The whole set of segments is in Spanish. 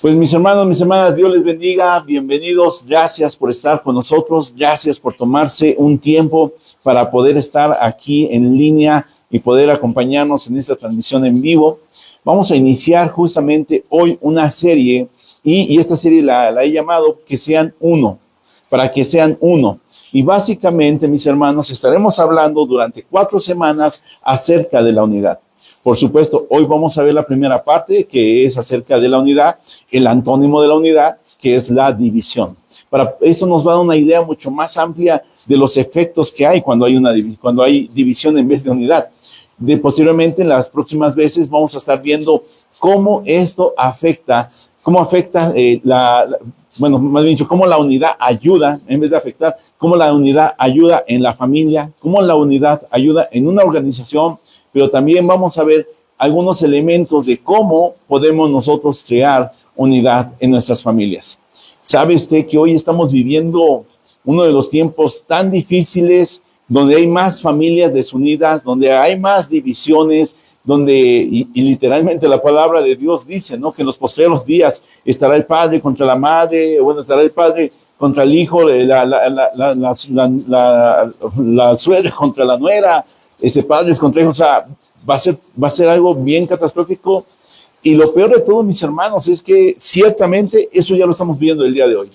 Pues mis hermanos, mis hermanas, Dios les bendiga, bienvenidos, gracias por estar con nosotros, gracias por tomarse un tiempo para poder estar aquí en línea y poder acompañarnos en esta transmisión en vivo. Vamos a iniciar justamente hoy una serie y esta serie la he llamado Que sean uno, para que sean uno. Y básicamente, mis hermanos, estaremos hablando durante 4 semanas acerca de la unidad. Por supuesto, hoy vamos a ver la primera parte, que es acerca de la unidad, el antónimo de la unidad, que es la división. Para esto nos va a dar una idea mucho más amplia de los efectos que hay cuando hay división en vez de unidad. Posteriormente, en las próximas veces, vamos a estar viendo cómo esto afecta, más bien dicho, cómo la unidad ayuda, en vez de afectar, cómo la unidad ayuda en la familia, cómo la unidad ayuda en una organización, pero también vamos a ver algunos elementos de cómo podemos nosotros crear unidad en nuestras familias. ¿Sabe usted que hoy estamos viviendo uno de los tiempos tan difíciles, donde hay más familias desunidas, donde hay más divisiones, y literalmente la palabra de Dios dice, ¿no?, que en los postreros días estará el padre contra la madre, estará el padre contra el hijo, la suegra contra la nuera, padres contra hijos, o sea, va a ser algo bien catastrófico. Y lo peor de todo, mis hermanos, es que ciertamente eso ya lo estamos viendo el día de hoy.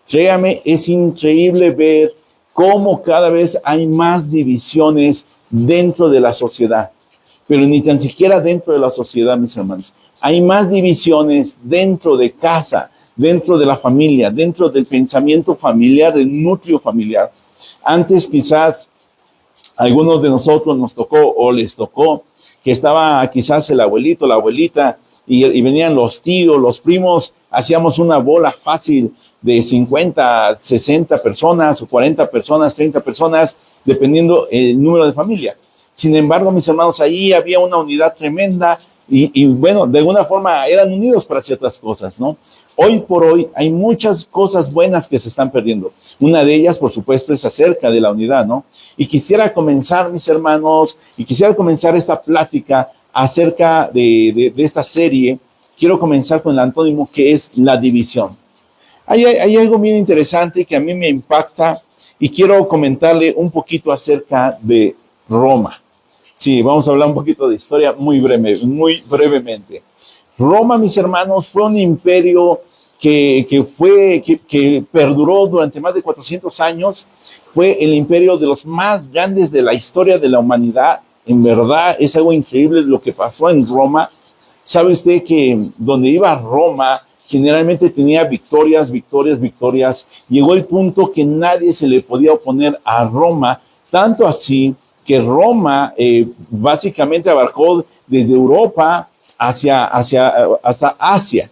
Créame, es increíble ver cómo cada vez hay más divisiones dentro de la sociedad, pero ni tan siquiera dentro de la sociedad, mis hermanos. Hay más divisiones dentro de casa, dentro de la familia, dentro del pensamiento familiar, del núcleo familiar. Antes quizás algunos de nosotros nos tocó o les tocó que estaba quizás el abuelito, la abuelita, y venían los tíos, los primos, hacíamos una bola fácil de 50, 60 personas, o 40 personas, 30 personas, dependiendo el número de familia. Sin embargo, mis hermanos, ahí había una unidad tremenda y bueno, de alguna forma eran unidos para ciertas cosas, ¿no? Hoy por hoy hay muchas cosas buenas que se están perdiendo. Una de ellas, por supuesto, es acerca de la unidad, ¿no? Y quisiera comenzar, mis hermanos, esta plática acerca de esta serie. Quiero comenzar con el antónimo, que es la división. Hay algo bien interesante que a mí me impacta y quiero comentarle un poquito acerca de Roma. Sí, vamos a hablar un poquito de historia muy brevemente. Roma, mis hermanos, fue un imperio que perduró durante más de 400 años. Fue el imperio de los más grandes de la historia de la humanidad. En verdad, es algo increíble lo que pasó en Roma. ¿Sabe usted que donde iba Roma, generalmente tenía victorias? Llegó el punto que nadie se le podía oponer a Roma, tanto así que Roma básicamente abarcó desde Europa hasta Asia.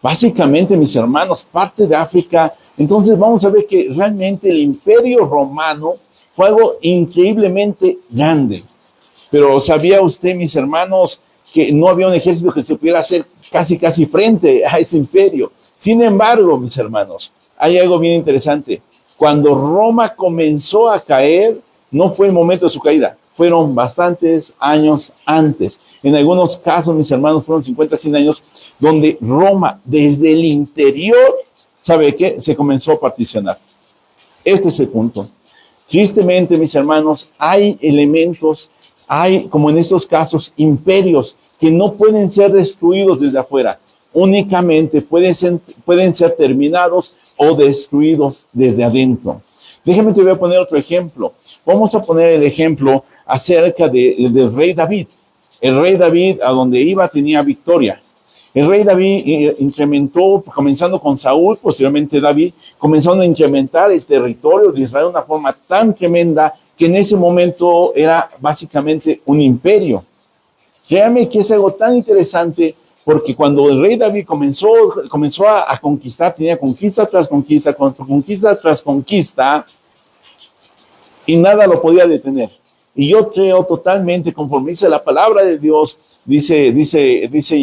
Básicamente, mis hermanos, parte de África. Entonces vamos a ver que realmente el imperio romano fue algo increíblemente grande. Pero ¿sabía usted, mis hermanos, que no había un ejército que se pudiera hacer casi frente a ese imperio? Sin embargo, mis hermanos, hay algo bien interesante. Cuando Roma comenzó a caer, no fue el momento de su caída, fueron bastantes años antes. En algunos casos, mis hermanos, fueron 50, 100 años, donde Roma, desde el interior, ¿sabe qué?, se comenzó a particionar. Este es el punto. Tristemente, mis hermanos, hay elementos, como en estos casos, imperios que no pueden ser destruidos desde afuera. Únicamente pueden ser terminados o destruidos desde adentro. Déjame te voy a poner otro ejemplo. Vamos a poner el ejemplo acerca del rey David. El rey David, a donde iba, tenía victoria. El rey David incrementó, comenzando con Saúl, posteriormente David, comenzaron a incrementar el territorio de Israel de una forma tan tremenda que en ese momento era básicamente un imperio. Créame que es algo tan interesante, porque cuando el rey David comenzó a conquistar, tenía conquista tras conquista, tras conquista, y nada lo podía detener. Y yo creo totalmente, conforme dice la palabra de Dios, dice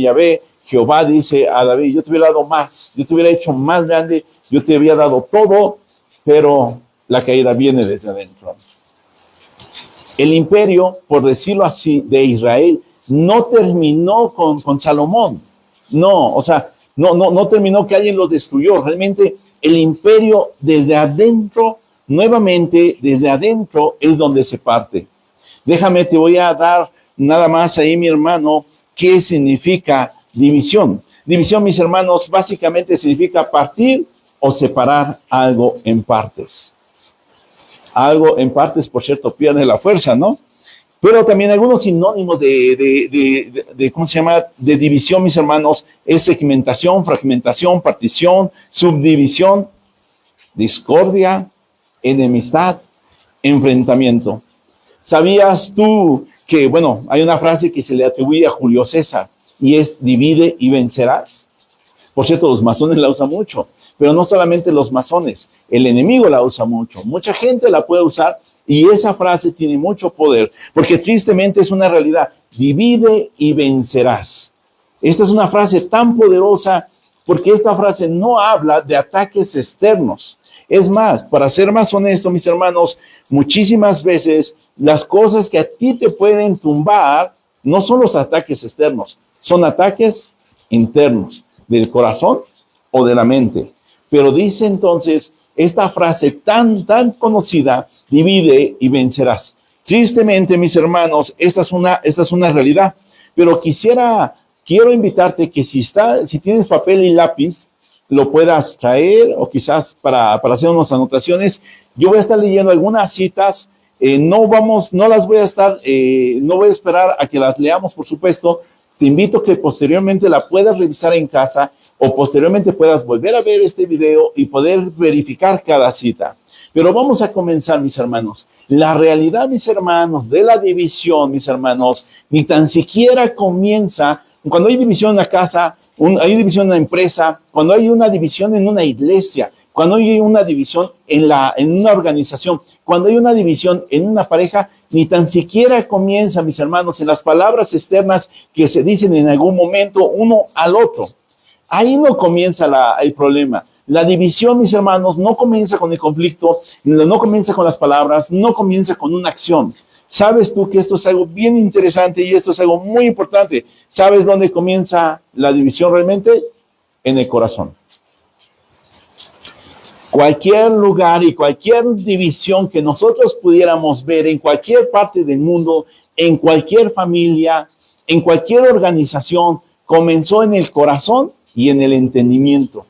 Yahvé, Jehová dice a David: yo te hubiera dado más, yo te hubiera hecho más grande, yo te había dado todo, pero la caída viene desde adentro. El imperio, por decirlo así, de Israel, no terminó con Salomón. No, o sea, no terminó que alguien los destruyó. Realmente el imperio desde adentro, nuevamente desde adentro es donde se parte. Déjame, te voy a dar nada más ahí, mi hermano, qué significa división. División, mis hermanos, básicamente significa partir o separar algo en partes. Algo en partes, por cierto, pierde la fuerza, ¿no? Pero también algunos sinónimos ¿cómo se llama? De división, mis hermanos, es segmentación, fragmentación, partición, subdivisión, discordia, enemistad, enfrentamiento. ¿Sabías tú que, bueno, hay una frase que se le atribuye a Julio César y es divide y vencerás? Por cierto, los masones la usan mucho, pero no solamente los masones, el enemigo la usa mucho. Mucha gente la puede usar y esa frase tiene mucho poder, porque tristemente es una realidad. Divide y vencerás. Esta es una frase tan poderosa porque esta frase no habla de ataques externos. Es más, para ser más honesto, mis hermanos, muchísimas veces las cosas que a ti te pueden tumbar no son los ataques externos, son ataques internos, del corazón o de la mente. Pero dice entonces esta frase tan conocida, divide y vencerás. Tristemente, mis hermanos, esta es una realidad, pero quiero invitarte que si tienes papel y lápiz, lo puedas traer o quizás para hacer unas anotaciones. Yo voy a estar leyendo algunas citas, no voy a esperar a que las leamos, por supuesto. Te invito a que posteriormente la puedas revisar en casa o posteriormente puedas volver a ver este video y poder verificar cada cita. Pero vamos a comenzar, mis hermanos. La realidad, mis hermanos, de la división, mis hermanos, ni tan siquiera comienza cuando hay división en la casa, hay división en la empresa, cuando hay una división en una iglesia, cuando hay una división en una organización, cuando hay una división en una pareja, ni tan siquiera comienza, mis hermanos, en las palabras externas que se dicen en algún momento uno al otro. Ahí no comienza el problema. La división, mis hermanos, no comienza con el conflicto, no comienza con las palabras, no comienza con una acción. ¿Sabes tú que esto es algo bien interesante y esto es algo muy importante? ¿Sabes dónde comienza la división realmente? En el corazón. Cualquier lugar y cualquier división que nosotros pudiéramos ver en cualquier parte del mundo, en cualquier familia, en cualquier organización, comenzó en el corazón y en el entendimiento.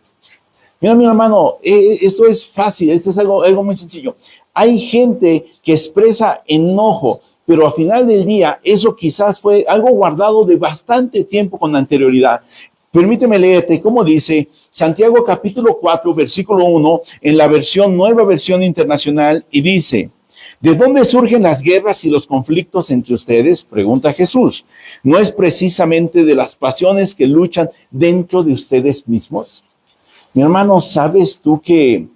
Mira, mi hermano, esto es fácil, esto es algo muy sencillo. Hay gente que expresa enojo, pero al final del día eso quizás fue algo guardado de bastante tiempo con anterioridad. Permíteme leerte cómo dice Santiago capítulo 4, versículo 1, en la nueva versión internacional, y dice: ¿de dónde surgen las guerras y los conflictos entre ustedes? Pregunta Jesús. ¿No es precisamente de las pasiones que luchan dentro de ustedes mismos? Mi hermano, ¿sabes tú que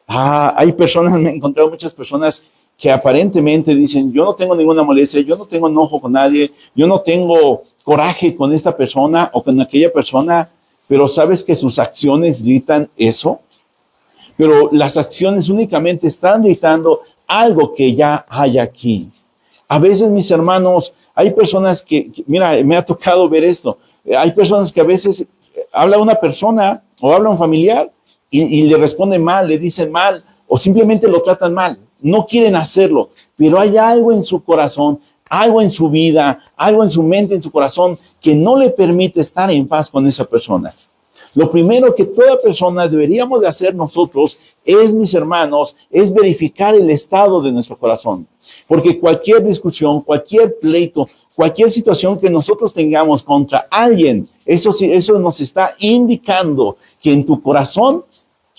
hay personas, me he encontrado muchas personas que aparentemente dicen: yo no tengo ninguna molestia, yo no tengo enojo con nadie, yo no tengo coraje con esta persona o con aquella persona, pero ¿sabes que sus acciones gritan eso? Pero las acciones únicamente están gritando algo que ya hay aquí. A veces, mis hermanos, hay personas mira, me ha tocado ver esto, hay personas que a veces habla una persona o habla un familiar y le responde mal, le dicen mal o simplemente lo tratan mal, no quieren hacerlo, pero hay algo en su corazón, algo en su vida, algo en su mente, en su corazón, que no le permite estar en paz con esa persona. Lo primero que toda persona deberíamos de hacer nosotros es, mis hermanos, es verificar el estado de nuestro corazón. Porque cualquier discusión, cualquier pleito, cualquier situación que nosotros tengamos contra alguien, eso nos está indicando que en tu corazón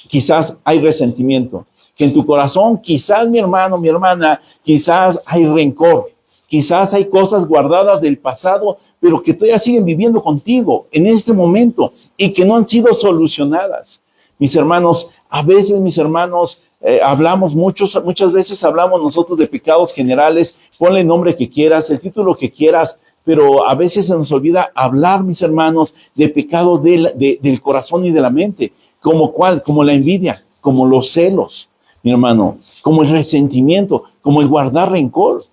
quizás hay resentimiento, que en tu corazón quizás, mi hermano, mi hermana, quizás hay rencor. Quizás hay cosas guardadas del pasado, pero que todavía siguen viviendo contigo en este momento y que no han sido solucionadas. Mis hermanos, a veces, mis hermanos, muchas veces hablamos nosotros de pecados generales, ponle el nombre que quieras, el título que quieras, pero a veces se nos olvida hablar, mis hermanos, de pecados del corazón y de la mente, como la envidia, como los celos, mi hermano, como el resentimiento, como el guardar rencor.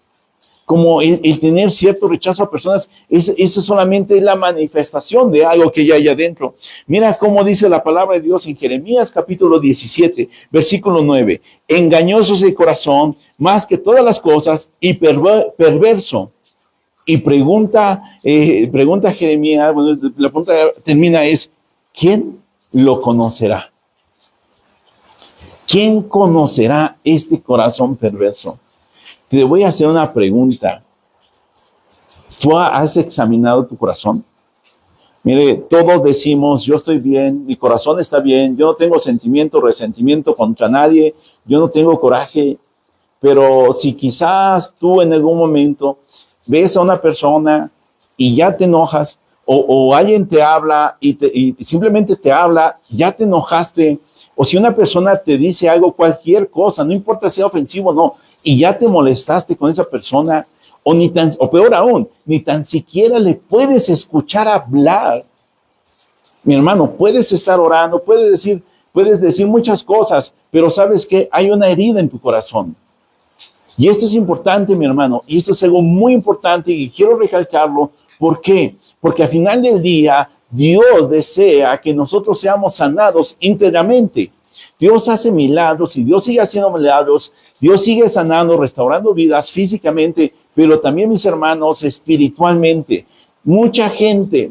como el tener cierto rechazo a personas, eso solamente es la manifestación de algo que ya hay adentro. Mira cómo dice la palabra de Dios en Jeremías capítulo 17, versículo 9. Engañoso es el corazón más que todas las cosas y perverso. Y pregunta Jeremías, bueno, la pregunta termina es, ¿quién lo conocerá? ¿Quién conocerá este corazón perverso? Te voy a hacer una pregunta. ¿Tú has examinado tu corazón? Mire, todos decimos, yo estoy bien, mi corazón está bien, yo no tengo sentimiento, resentimiento contra nadie, yo no tengo coraje, pero si quizás tú en algún momento ves a una persona y ya te enojas, o alguien te habla y simplemente te habla, ya te enojaste, o si una persona te dice algo, cualquier cosa, no importa si sea ofensivo o no, y ya te molestaste con esa persona, o peor aún, ni tan siquiera le puedes escuchar hablar. Mi hermano, puedes estar orando, puedes decir muchas cosas, pero ¿sabes qué? Hay una herida en tu corazón. Y esto es importante, mi hermano, y esto es algo muy importante y quiero recalcarlo. ¿Por qué? Porque al final del día, Dios desea que nosotros seamos sanados íntegramente. Dios hace milagros y Dios sigue haciendo milagros. Dios sigue sanando, restaurando vidas físicamente, pero también, mis hermanos, espiritualmente. Mucha gente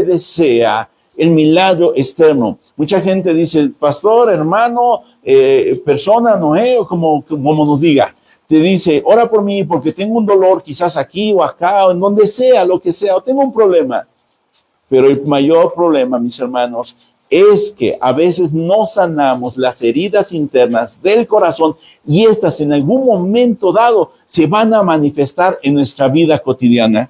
desea el milagro externo. Mucha gente dice, pastor, hermano, persona, Noé, o como nos diga. Te dice, ora por mí porque tengo un dolor quizás aquí o acá o en donde sea, lo que sea, o tengo un problema. Pero el mayor problema, mis hermanos, es que a veces no sanamos las heridas internas del corazón y estas en algún momento dado se van a manifestar en nuestra vida cotidiana.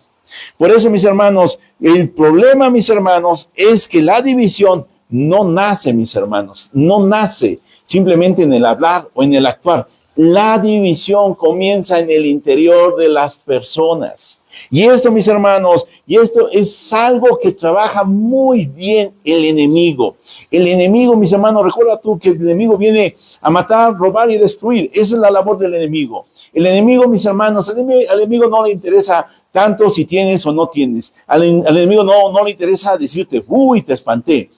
Por eso, mis hermanos, el problema, mis hermanos, es que la división no nace, mis hermanos, no nace simplemente en el hablar o en el actuar. La división comienza en el interior de las personas. Y esto, mis hermanos, y esto es algo que trabaja muy bien el enemigo. El enemigo, mis hermanos, recuerda tú que el enemigo viene a matar, robar y destruir. Esa es la labor del enemigo. El enemigo, mis hermanos, al enemigo no le interesa tanto si tienes o no tienes. Al enemigo no le interesa decirte, uy, te espanté.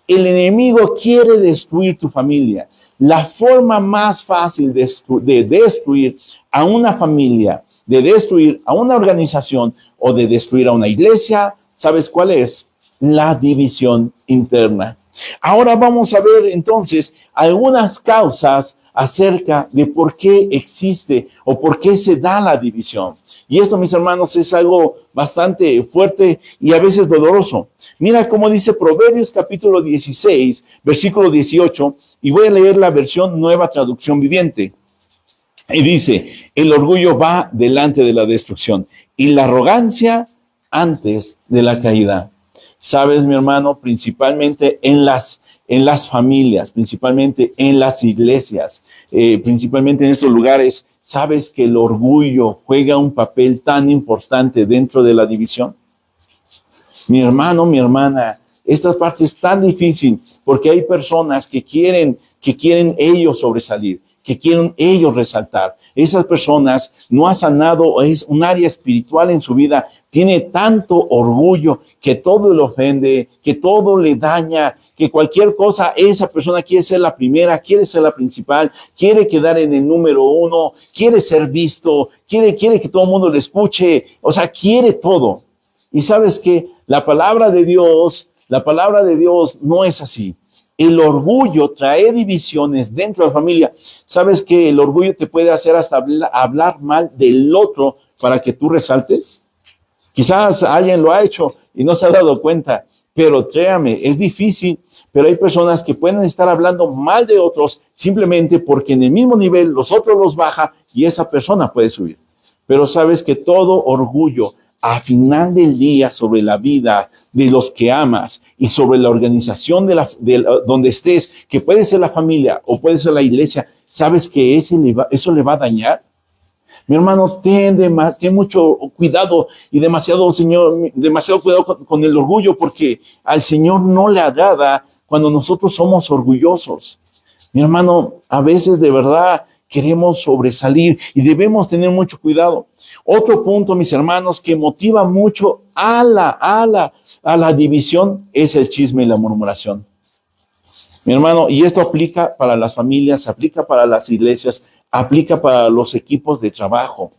El enemigo quiere destruir tu familia. La forma más fácil de destruir a una familia, de destruir a una organización o de destruir a una iglesia, ¿sabes cuál es? La división interna. Ahora vamos a ver entonces algunas causas acerca de por qué existe o por qué se da la división. Y esto, mis hermanos, es algo bastante fuerte y a veces doloroso. Mira cómo dice Proverbios capítulo 16, versículo 18, y voy a leer la versión Nueva Traducción Viviente. Y dice, el orgullo va delante de la destrucción y la arrogancia antes de la caída. Sabes, mi hermano, principalmente en las familias, principalmente en las iglesias, principalmente en estos lugares, ¿sabes que el orgullo juega un papel tan importante dentro de la división? Mi hermano, mi hermana, esta parte es tan difícil porque hay personas que quieren ellos sobresalir, que quieren ellos resaltar. Esas personas no han sanado, es un área espiritual en su vida, tiene tanto orgullo que todo le ofende, que todo le daña, que cualquier cosa, esa persona quiere ser la primera, quiere ser la principal, quiere quedar en el número uno, quiere ser visto, quiere que todo el mundo le escuche, o sea, quiere todo. Y sabes que la palabra de Dios no es así. El orgullo trae divisiones dentro de la familia. ¿Sabes que el orgullo te puede hacer hasta hablar mal del otro para que tú resaltes? Quizás alguien lo ha hecho y no se ha dado cuenta, pero créame, es difícil, pero hay personas que pueden estar hablando mal de otros simplemente porque en el mismo nivel los otros los baja y esa persona puede subir. Pero sabes que todo orgullo a final del día sobre la vida de los que amas y sobre la organización donde estés, que puede ser la familia o puede ser la iglesia, ¿sabes que eso le va a dañar? Mi hermano, ten mucho cuidado y demasiado cuidado con el orgullo, porque al Señor no le agrada cuando nosotros somos orgullosos. Mi hermano, a veces de verdad queremos sobresalir y debemos tener mucho cuidado. Otro punto, mis hermanos, que motiva mucho a la división es el chisme y la murmuración. Mi hermano, y esto aplica para las familias, aplica para las iglesias, aplica para los equipos de trabajo.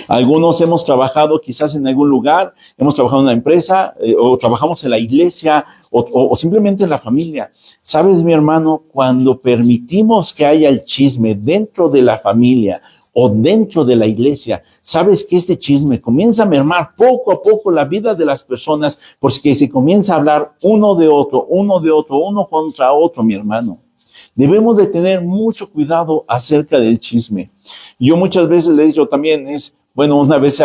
Algunos hemos trabajado quizás en algún lugar, hemos trabajado en una empresa, o trabajamos en la iglesia, o simplemente en la familia. ¿Sabes, mi hermano? Cuando permitimos que haya el chisme dentro de la familia o dentro de la iglesia, sabes que este chisme comienza a mermar poco a poco la vida de las personas, porque se comienza a hablar uno de otro, uno contra otro, mi hermano. Debemos de tener mucho cuidado acerca del chisme. Yo muchas veces le he dicho también, una vez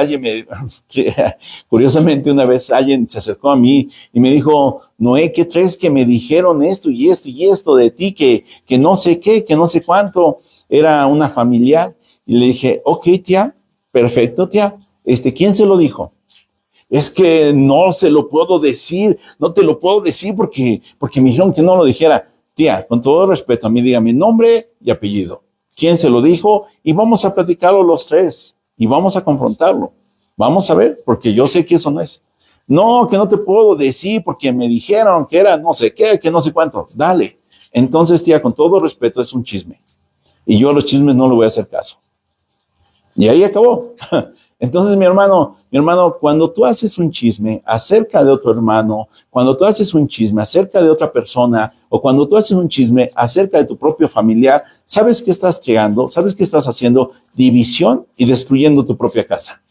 curiosamente una vez alguien se acercó a mí y me dijo, Noé, ¿qué crees que me dijeron esto y esto y esto de ti, que no sé qué, que no sé cuánto? Era una familiar. Y le dije, ok, tía, perfecto, tía. ¿Quién se lo dijo? Es que no se lo puedo decir, no te lo puedo decir porque me dijeron que no lo dijera. Tía, con todo respeto, a mí dígame nombre y apellido. ¿Quién se lo dijo? Y vamos a platicarlo los tres y vamos a confrontarlo. Vamos a ver, porque yo sé que eso no es. No, que no te puedo decir porque me dijeron que era no sé qué, que no sé cuánto. Dale. Entonces, tía, con todo respeto, es un chisme. Y yo a los chismes no le voy a hacer caso. Y ahí acabó. Entonces, mi hermano, cuando tú haces un chisme acerca de otro hermano, cuando tú haces un chisme acerca de otra persona, o cuando tú haces un chisme acerca de tu propio familiar, ¿sabes qué estás creando? ¿Sabes qué estás haciendo? División y destruyendo tu propia casa.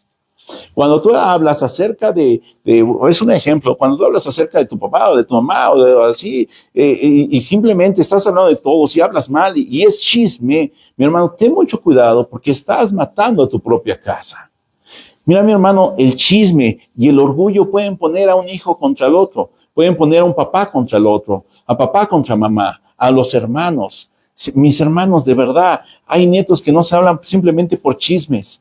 Cuando tú hablas acerca es un ejemplo, cuando tú hablas acerca de tu papá o de tu mamá o así, y simplemente estás hablando de todos y hablas mal y es chisme, mi hermano, ten mucho cuidado porque estás matando a tu propia casa. Mira, mi hermano, el chisme y el orgullo pueden poner a un hijo contra el otro, pueden poner a un papá contra el otro, a papá contra mamá, a los hermanos. Mis hermanos, de verdad, hay nietos que no se hablan simplemente por chismes.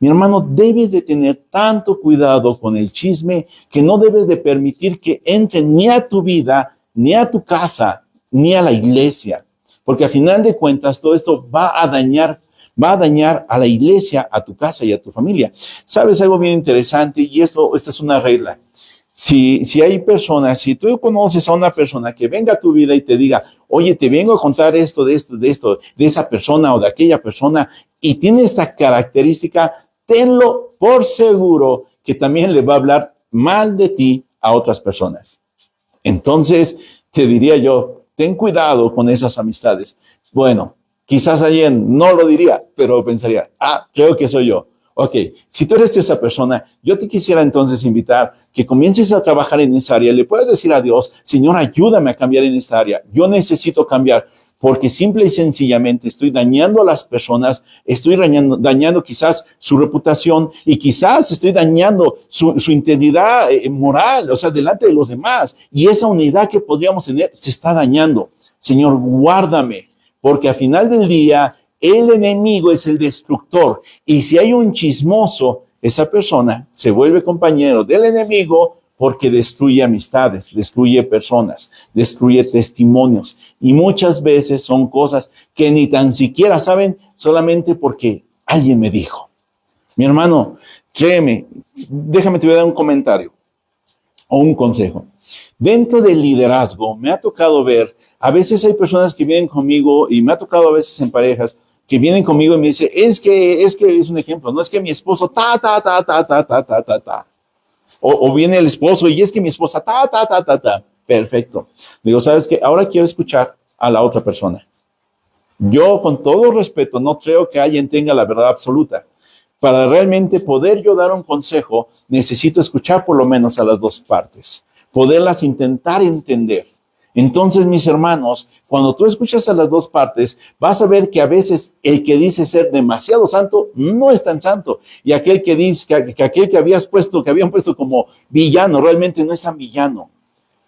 Mi hermano, debes de tener tanto cuidado con el chisme que no debes de permitir que entre ni a tu vida, ni a tu casa, ni a la iglesia. Porque a final de cuentas todo esto va a dañar a la iglesia, a tu casa y a tu familia. ¿Sabes algo bien interesante? Y esta es una regla. Si hay personas, si tú conoces a una persona que venga a tu vida y te diga, oye, te vengo a contar esto, de esa persona o de aquella persona, y tiene esta característica, tenlo por seguro que también le va a hablar mal de ti a otras personas. Entonces, te diría yo, ten cuidado con esas amistades. Bueno, quizás alguien no lo diría, pero pensaría, creo que soy yo. Ok, si tú eres esa persona, yo te quisiera entonces invitar que comiences a trabajar en esa área. Le puedes decir a Dios, Señor, ayúdame a cambiar en esta área. Yo necesito cambiar porque simple y sencillamente estoy dañando a las personas, estoy dañando quizás su reputación y quizás estoy dañando su integridad moral, o sea, delante de los demás. Y esa unidad que podríamos tener se está dañando. Señor, guárdame, porque al final del día el enemigo es el destructor. Y si hay un chismoso, esa persona se vuelve compañero del enemigo porque destruye amistades, destruye personas, destruye testimonios. Y muchas veces son cosas que ni tan siquiera saben solamente porque alguien me dijo. Mi hermano, créeme, déjame te voy a dar un comentario o un consejo. Dentro del liderazgo me ha tocado ver, a veces hay personas que vienen conmigo y me ha tocado a veces en parejas que vienen conmigo y me dicen, es que es un ejemplo, no es que mi esposo o viene el esposo y es que mi esposa perfecto. Digo, ¿sabes qué? Ahora quiero escuchar a la otra persona. Yo, con todo respeto, no creo que alguien tenga la verdad absoluta. Para realmente poder yo dar un consejo, necesito escuchar por lo menos a las dos partes, poderlas intentar entender. Entonces, mis hermanos, cuando tú escuchas a las dos partes, vas a ver que a veces el que dice ser demasiado santo no es tan santo. Y aquel que dice que aquel que habían puesto como villano, realmente no es tan villano.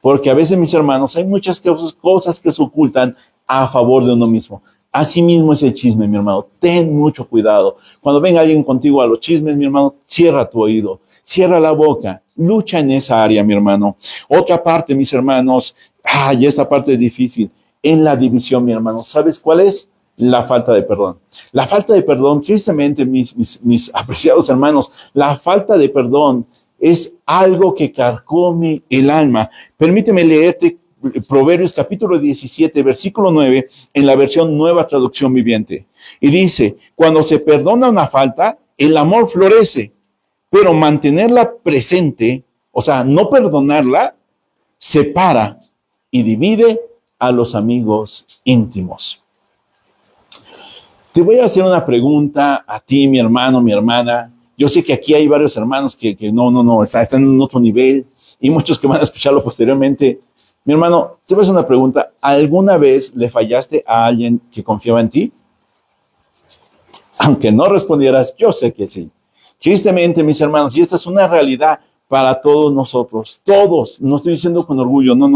Porque a veces, mis hermanos, hay muchas cosas que se ocultan a favor de uno mismo. Asimismo es el chisme, mi hermano. Ten mucho cuidado. Cuando venga alguien contigo a los chismes, mi hermano, cierra tu oído, cierra la boca, lucha en esa área, mi hermano. Otra parte, mis hermanos, y esta parte es difícil, en la división, mi hermano. ¿Sabes cuál es? la falta de perdón. La falta de perdón, tristemente, mis apreciados hermanos, la falta de perdón es algo que carcome el alma. Permíteme leerte Proverbios capítulo 17, versículo 9, en la versión Nueva Traducción Viviente. Y dice, cuando se perdona una falta, el amor florece, pero mantenerla presente, o sea, no perdonarla, separa y divide a los amigos íntimos. Te voy a hacer una pregunta a ti, mi hermano, mi hermana. Yo sé que aquí hay varios hermanos que no, están en otro nivel y muchos que van a escucharlo posteriormente. Mi hermano, te voy a hacer una pregunta. ¿Alguna vez le fallaste a alguien que confiaba en ti? Aunque no respondieras, yo sé que sí. Tristemente, mis hermanos, y esta es una realidad para todos nosotros. Todos, no estoy diciendo con orgullo, no,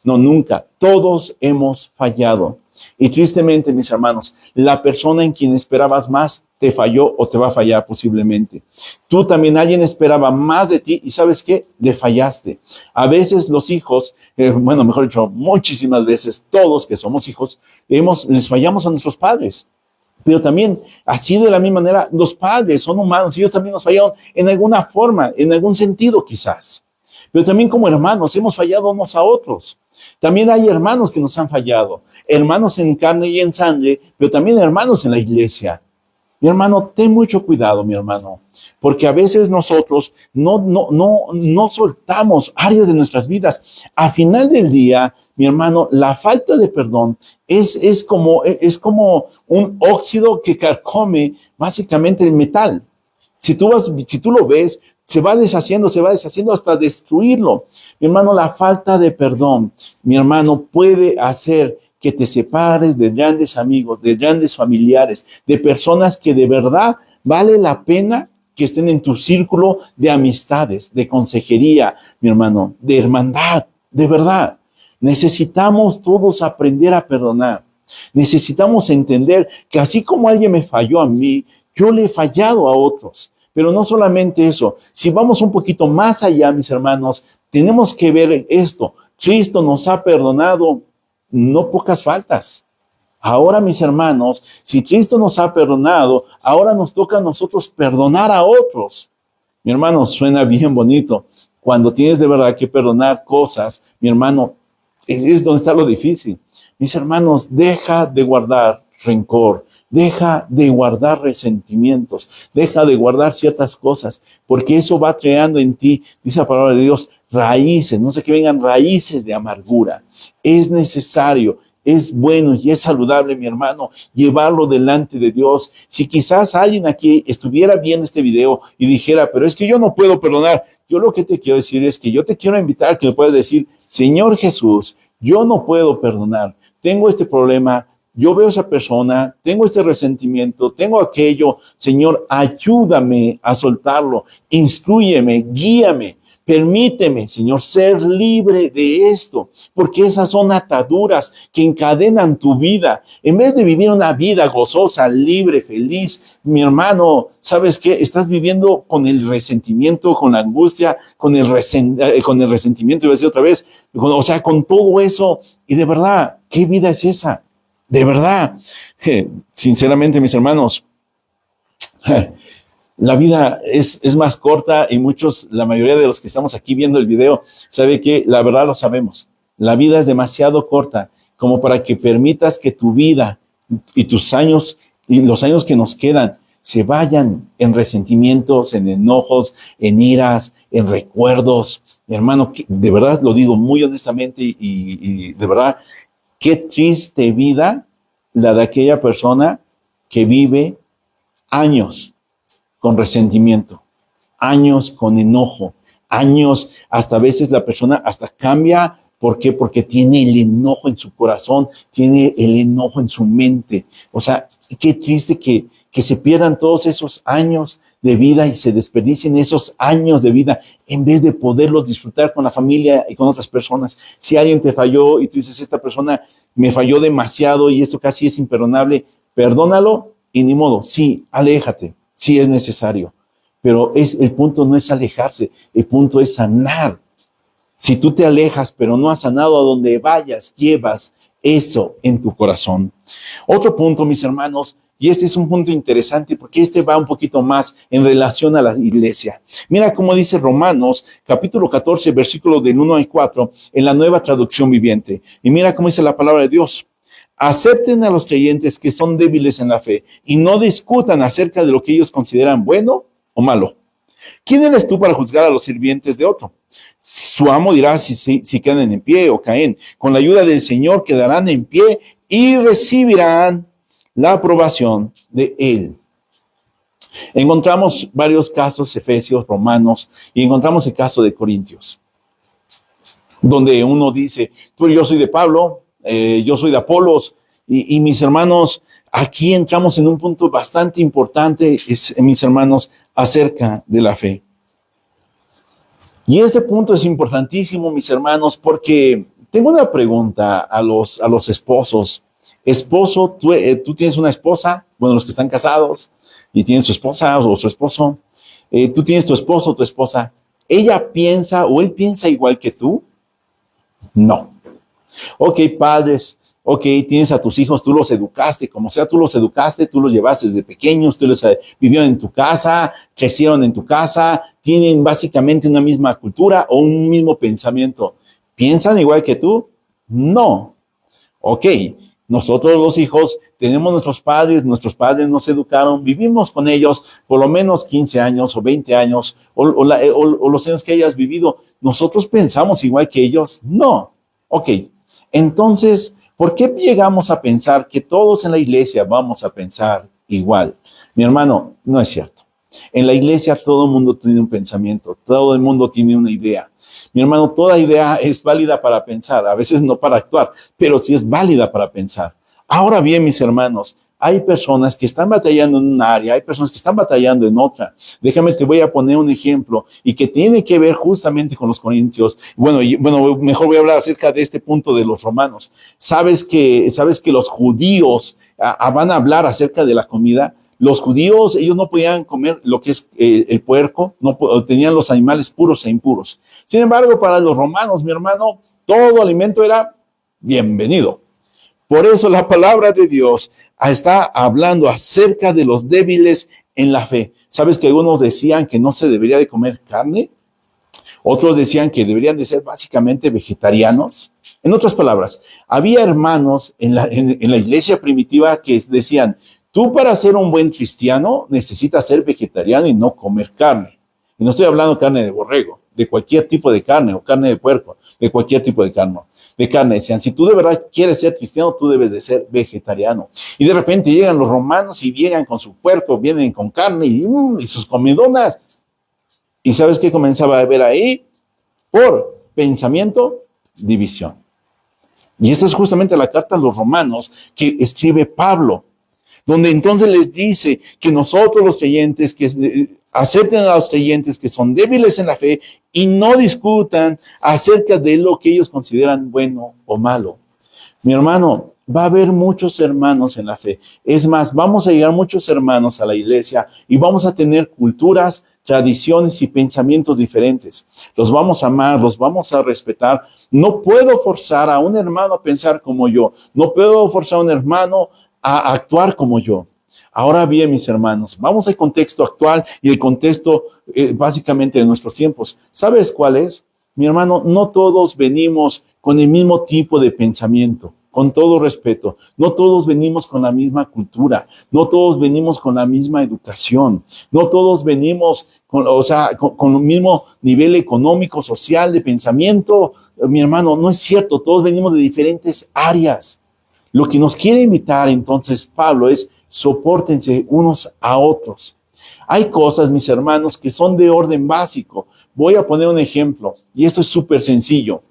nunca. Todos hemos fallado. Y tristemente, mis hermanos, la persona en quien esperabas más te falló o te va a fallar posiblemente. Tú también, alguien esperaba más de ti y ¿sabes qué? Le fallaste. A veces los hijos, mejor dicho, muchísimas veces, todos que somos hijos, les fallamos a nuestros padres. Pero también, así de la misma manera, los padres son humanos y ellos también nos fallaron en alguna forma, en algún sentido quizás. Pero también como hermanos hemos fallado unos a otros. También hay hermanos que nos han fallado, hermanos en carne y en sangre, pero también hermanos en la iglesia. Mi hermano, ten mucho cuidado, mi hermano, porque a veces nosotros no soltamos áreas de nuestras vidas. Al final del día, mi hermano, la falta de perdón es como un óxido que carcome básicamente el metal. Si tú lo ves, se va deshaciendo hasta destruirlo. Mi hermano, la falta de perdón, mi hermano, puede hacer que te separes de grandes amigos, de grandes familiares, de personas que de verdad vale la pena que estén en tu círculo de amistades, de consejería, mi hermano, de hermandad, de verdad. Necesitamos todos aprender a perdonar. Necesitamos entender que así como alguien me falló a mí, yo le he fallado a otros. Pero no solamente eso, si vamos un poquito más allá, mis hermanos, tenemos que ver esto. Cristo nos ha perdonado no pocas faltas. Ahora, mis hermanos, si Cristo nos ha perdonado, ahora nos toca a nosotros perdonar a otros. Mi hermano, suena bien bonito. Cuando tienes de verdad que perdonar cosas, mi hermano, es donde está lo difícil. Mis hermanos, deja de guardar rencor. Deja de guardar resentimientos, deja de guardar ciertas cosas, porque eso va creando en ti, dice la palabra de Dios, raíces, no sé que vengan raíces de amargura. Es necesario, es bueno y es saludable, mi hermano, llevarlo delante de Dios. Si quizás alguien aquí estuviera viendo este video y dijera, pero es que yo no puedo perdonar, yo lo que te quiero decir es que yo te quiero invitar que me puedas decir, Señor Jesús, yo no puedo perdonar, tengo este problema, yo veo a esa persona, tengo este resentimiento, tengo aquello. Señor, ayúdame a soltarlo, instrúyeme, guíame, permíteme, Señor, ser libre de esto, porque esas son ataduras que encadenan tu vida. En vez de vivir una vida gozosa, libre, feliz, mi hermano, ¿sabes qué? Estás viviendo con el resentimiento, con la angustia, con el resentimiento, iba a decir otra vez, con todo eso. Y de verdad, ¿qué vida es esa? De verdad, sinceramente, mis hermanos, la vida es más corta y la mayoría de los que estamos aquí viendo el video, sabe que la verdad lo sabemos. La vida es demasiado corta como para que permitas que tu vida y tus años y los años que nos quedan se vayan en resentimientos, en enojos, en iras, en recuerdos. Mi hermano, de verdad lo digo muy honestamente y de verdad, qué triste vida la de aquella persona que vive años con resentimiento, años con enojo, años, hasta a veces la persona hasta cambia. ¿Por qué? Porque tiene el enojo en su corazón, tiene el enojo en su mente. O sea, qué triste que se pierdan todos esos años de vida y se desperdicien esos años de vida en vez de poderlos disfrutar con la familia y con otras personas. Si alguien te falló y tú dices, esta persona me falló demasiado y esto casi es imperdonable, perdónalo y ni modo, sí, aléjate, sí es necesario. Pero el punto no es alejarse, el punto es sanar. Si tú te alejas, pero no has sanado, a donde vayas, llevas eso en tu corazón. Otro punto, mis hermanos, y este es un punto interesante porque este va un poquito más en relación a la iglesia. Mira cómo dice Romanos, capítulo 14, versículos del 1 al 4, en la Nueva Traducción Viviente. Y mira cómo dice la palabra de Dios. Acepten a los creyentes que son débiles en la fe y no discutan acerca de lo que ellos consideran bueno o malo. ¿Quién eres tú para juzgar a los sirvientes de otro? Su amo dirá si quedan en pie o caen. Con la ayuda del Señor quedarán en pie y recibirán la aprobación de Él. Encontramos varios casos, Efesios, Romanos, y encontramos el caso de Corintios, donde uno dice, yo soy de Pablo, yo soy de Apolos, y mis hermanos, aquí entramos en un punto bastante importante, mis hermanos, acerca de la fe. Y este punto es importantísimo, mis hermanos, porque tengo una pregunta a los esposos. Esposo, tú tienes una esposa, bueno, los que están casados y tienen su esposa o su esposo, tú tienes tu esposo o tu esposa, ¿ella piensa o él piensa igual que tú? No. Ok, padres, ok, tienes a tus hijos, tú los educaste, como sea, tú los educaste, tú los llevaste desde pequeños, tú los vivieron en tu casa, crecieron en tu casa, tienen básicamente una misma cultura o un mismo pensamiento. ¿Piensan igual que tú? No. Ok, nosotros los hijos tenemos nuestros padres nos educaron, vivimos con ellos por lo menos 15 años o 20 años o los años que hayas vivido. ¿Nosotros pensamos igual que ellos? No. Ok, entonces, ¿por qué llegamos a pensar que todos en la iglesia vamos a pensar igual? Mi hermano, no es cierto. En la iglesia todo el mundo tiene un pensamiento, todo el mundo tiene una idea. Mi hermano, toda idea es válida para pensar, a veces no para actuar, pero sí es válida para pensar. Ahora bien, mis hermanos, hay personas que están batallando en un área, hay personas que están batallando en otra. Déjame, te voy a poner un ejemplo y que tiene que ver justamente con los corintios. Bueno, mejor voy a hablar acerca de este punto de los romanos. ¿Sabes que los judíos van a hablar acerca de la comida? Los judíos, ellos no podían comer lo que es el puerco, tenían los animales puros e impuros. Sin embargo, para los romanos, mi hermano, todo alimento era bienvenido. Por eso la palabra de Dios está hablando acerca de los débiles en la fe. ¿Sabes que algunos decían que no se debería de comer carne? Otros decían que deberían de ser básicamente vegetarianos. En otras palabras, había hermanos en la iglesia primitiva que decían, tú para ser un buen cristiano necesitas ser vegetariano y no comer carne. Y no estoy hablando de carne de borrego, de cualquier tipo de carne o carne de puerco, de cualquier tipo de carne. Decían, si tú de verdad quieres ser cristiano, tú debes de ser vegetariano. Y de repente llegan los romanos y llegan con su puerco, vienen con carne y sus comidonas. ¿Y sabes qué comenzaba a haber ahí? Por pensamiento, división. Y esta es justamente la carta a los romanos que escribe Pablo, donde entonces les dice que nosotros los creyentes, que acepten a los creyentes que son débiles en la fe y no discutan acerca de lo que ellos consideran bueno o malo. Mi hermano, va a haber muchos hermanos en la fe. Es más, vamos a llegar muchos hermanos a la iglesia y vamos a tener culturas, tradiciones y pensamientos diferentes. Los vamos a amar, los vamos a respetar. No puedo forzar a un hermano a pensar como yo. No puedo forzar a un hermano a actuar como yo. Ahora bien, mis hermanos, vamos al contexto actual y el contexto básicamente de nuestros tiempos. ¿Sabes cuál es? Mi hermano, no todos venimos con el mismo tipo de pensamiento, con todo respeto. No todos venimos con la misma cultura, no todos venimos con la misma educación, no todos venimos con el mismo nivel económico, social, de pensamiento. Mi hermano, no es cierto, todos venimos de diferentes áreas. Lo que nos quiere invitar entonces Pablo es sopórtense unos a otros. Hay cosas, mis hermanos, que son de orden básico. Voy a poner un ejemplo y esto es súper sencillo.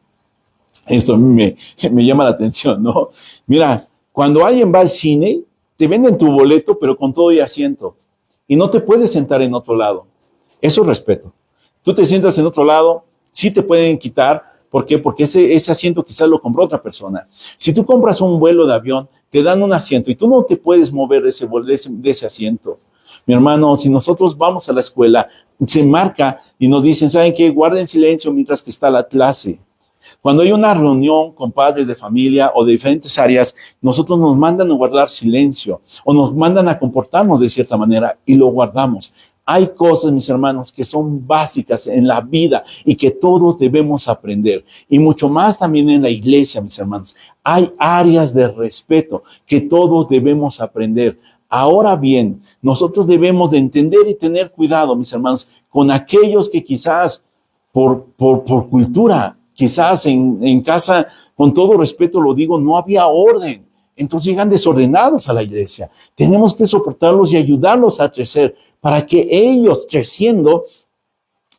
Esto a mí me llama la atención, ¿no? Mira, cuando alguien va al cine, te venden tu boleto, pero con todo y asiento. Y no te puedes sentar en otro lado. Eso es respeto. Tú te sientas en otro lado, sí te pueden quitar. ¿Por qué? Porque ese asiento quizás lo compró otra persona. Si tú compras un vuelo de avión, te dan un asiento y tú no te puedes mover de ese asiento. Mi hermano, si nosotros vamos a la escuela, se marca y nos dicen, ¿saben qué? Guarden silencio mientras que está la clase. Cuando hay una reunión con padres de familia o de diferentes áreas, nosotros nos mandan a guardar silencio o nos mandan a comportarnos de cierta manera y lo guardamos. Hay cosas, mis hermanos, que son básicas en la vida y que todos debemos aprender. Y mucho más también en la iglesia, mis hermanos. Hay áreas de respeto que todos debemos aprender. Ahora bien, nosotros debemos de entender y tener cuidado, mis hermanos, con aquellos que quizás por cultura, quizás en casa, con todo respeto lo digo, no había orden. Entonces llegan desordenados a la iglesia. Tenemos que soportarlos y ayudarlos a crecer para que ellos, creciendo,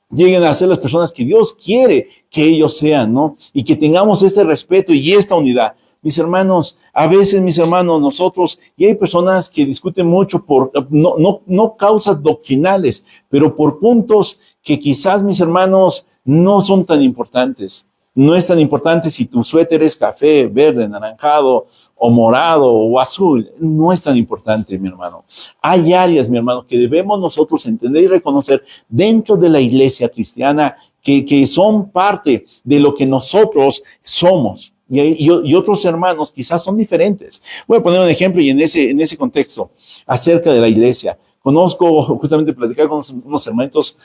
lleguen a ser las personas que Dios quiere que ellos sean, ¿no? Y que tengamos este respeto y esta unidad. Mis hermanos, a veces, mis hermanos, nosotros, y hay personas que discuten mucho por, no causas doctrinales, pero por puntos que quizás, mis hermanos, no son tan importantes. No es tan importante si tu suéter es café, verde, anaranjado, o morado, o azul. No es tan importante, mi hermano. Hay áreas, mi hermano, que debemos nosotros entender y reconocer dentro de la iglesia cristiana que son parte de lo que nosotros somos. Y otros hermanos quizás son diferentes. Voy a poner un ejemplo y en ese contexto acerca de la iglesia. Conozco, justamente platicar con unos hermanitos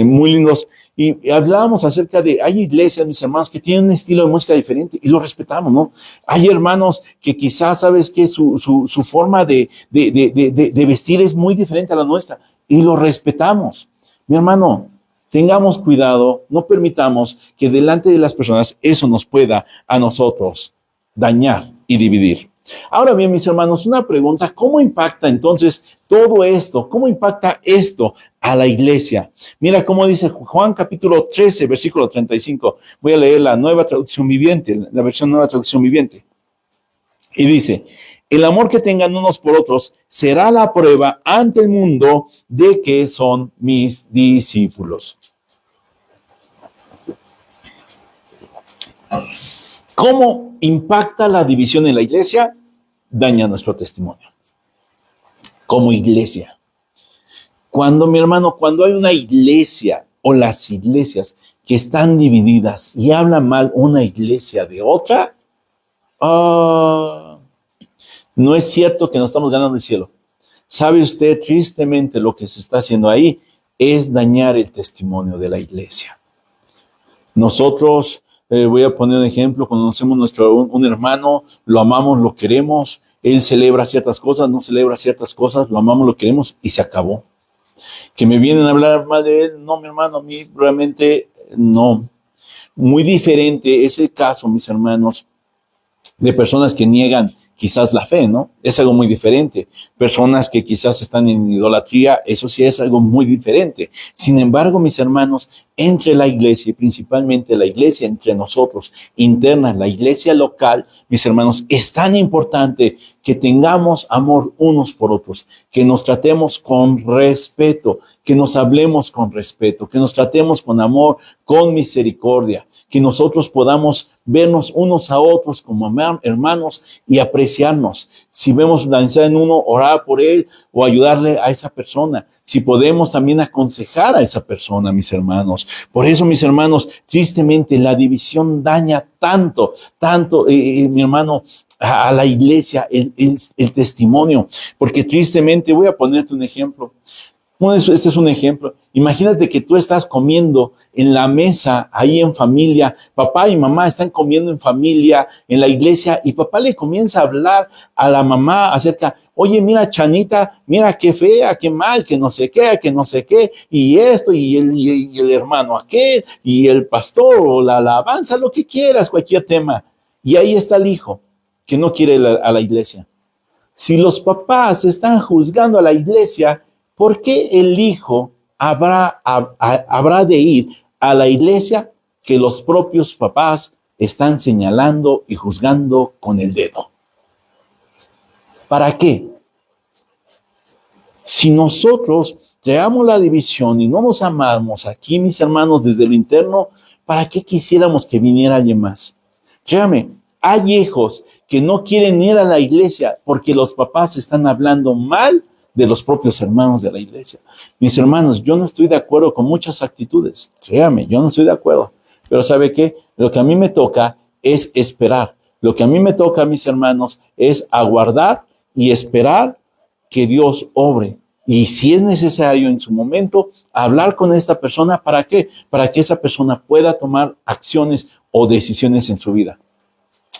muy lindos y hablábamos acerca de, hay iglesias, mis hermanos, que tienen un estilo de música diferente y lo respetamos, ¿no? Hay hermanos que quizás, ¿sabes qué? Su forma de vestir es muy diferente a la nuestra y lo respetamos. Mi hermano, tengamos cuidado, no permitamos que delante de las personas eso nos pueda a nosotros dañar y dividir. Ahora bien, mis hermanos, una pregunta, ¿cómo impacta entonces todo esto? ¿Cómo impacta esto a la iglesia? Mira cómo dice Juan capítulo 13, versículo 35. Voy a leer la nueva traducción viviente, la versión nueva traducción viviente. Y dice, el amor que tengan unos por otros será la prueba ante el mundo de que son mis discípulos. ¿Cómo impacta la división en la iglesia? Daña nuestro testimonio. Como iglesia. Cuando, mi hermano, cuando hay una iglesia o las iglesias que están divididas y hablan mal una iglesia de otra, no es cierto que nos estamos ganando el cielo. ¿Sabe usted tristemente lo que se está haciendo ahí? Es dañar el testimonio de la iglesia. Nosotros, voy a poner un ejemplo, conocemos un hermano, lo amamos, lo queremos, él celebra ciertas cosas, no celebra ciertas cosas, lo amamos, lo queremos y se acabó. Que me vienen a hablar mal de él, no, mi hermano, a mí realmente no. Muy diferente es el caso, mis hermanos, de personas que niegan quizás la fe, ¿no? Es algo muy diferente. Personas que quizás están en idolatría, eso sí es algo muy diferente. Sin embargo, mis hermanos, entre la iglesia y principalmente la iglesia entre nosotros, interna, la iglesia local, mis hermanos, es tan importante que tengamos amor unos por otros, que nos tratemos con respeto, que nos hablemos con respeto, que nos tratemos con amor, con misericordia, que nosotros podamos vernos unos a otros como hermanos y apreciarnos. Si vemos la necesidad en uno, orar por él o ayudarle a esa persona. Si podemos también aconsejar a esa persona, mis hermanos. Por eso, mis hermanos, tristemente la división daña tanto, mi hermano, a la iglesia, el testimonio. Porque tristemente, voy a ponerte un ejemplo. Este es un ejemplo. Imagínate que tú estás comiendo en la mesa, ahí en familia, papá y mamá están comiendo en familia, en la iglesia, y papá le comienza a hablar a la mamá acerca, oye, mira, Chanita, mira qué fea, qué mal, que no sé qué, y esto, y el hermano aquel, y el pastor, o la alabanza, lo que quieras, cualquier tema. Y ahí está el hijo, que no quiere a la iglesia. Si los papás están juzgando a la iglesia, ¿por qué el hijo habrá de ir a la iglesia que los propios papás están señalando y juzgando con el dedo? ¿Para qué? Si nosotros creamos la división y no nos amamos aquí, mis hermanos, desde lo interno, ¿para qué quisiéramos que viniera alguien más? Créame, hay hijos que no quieren ir a la iglesia porque los papás están hablando mal de los propios hermanos de la iglesia. Mis hermanos, yo no estoy de acuerdo con muchas actitudes. Créame, yo no estoy de acuerdo. Pero ¿sabe qué? Lo que a mí me toca es esperar. Lo que a mí me toca, mis hermanos, es aguardar y esperar que Dios obre. Y si es necesario en su momento, hablar con esta persona. ¿Para qué? Para que esa persona pueda tomar acciones o decisiones en su vida.